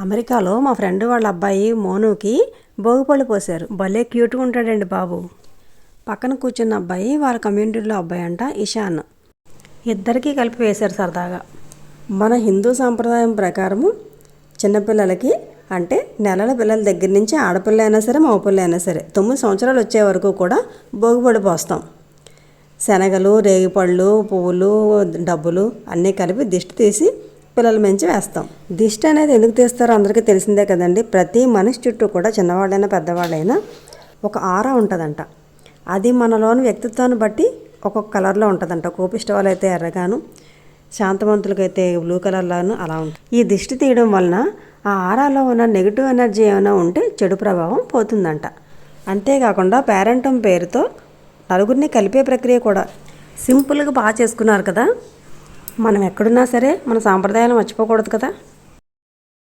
అమెరికాలో మా ఫ్రెండ్ వాళ్ళ అబ్బాయి మోనుకి భోగిపళ్ళు పోశారు. భలే క్యూట్గా ఉంటాడండి బాబు. పక్కన కూర్చున్న అబ్బాయి వాళ్ళ కమ్యూనిటీలో అబ్బాయి అంట, ఇషాన్. ఇద్దరికీ కలిపి వేశారు సరదాగా. మన హిందూ సాంప్రదాయం ప్రకారము చిన్నపిల్లలకి అంటే నెలల పిల్లల దగ్గర నుంచి ఆడపిల్ల అయినా సరే మగపిల్ల అయినా సరే 9 సంవత్సరాలు వచ్చే వరకు కూడా భోగిపళ్ళు పోస్తాం. శనగలు, రేగిపళ్ళు, పువ్వులు, డబ్బులు అన్నీ కలిపి దిష్టి తీసి పిల్లల మంచి వేస్తాం. దిష్టి అనేది ఎందుకు తీస్తారో అందరికీ తెలిసిందే కదండి. ప్రతి మనిషి చుట్టూ కూడా చిన్నవాళ్ళైనా పెద్దవాళ్ళైనా ఒక ఆరా ఉంటుందంట. అది మనలోని వ్యక్తిత్వాన్ని బట్టి ఒక్కొక్క కలర్లో ఉంటుందంట. కోపిష్ట వాళ్ళైతే ఎర్రగాను, శాంతవంతులకైతే బ్లూ కలర్లోను అలా ఉంటుంది. ఈ దిష్టి తీయడం వలన ఆ ఆరాలో ఉన్న నెగిటివ్ ఎనర్జీ ఏమైనా ఉంటే చెడు ప్రభావం పోతుందంట. అంతేకాకుండా పేరెంటం పేరుతో నలుగురిని కలిపే ప్రక్రియ కూడా సింపుల్గా బాగా చేసుకున్నారు కదా. మనం ఎక్కడున్నా సరే మన సాంప్రదాయాలు మర్చిపోకూడదు కదా.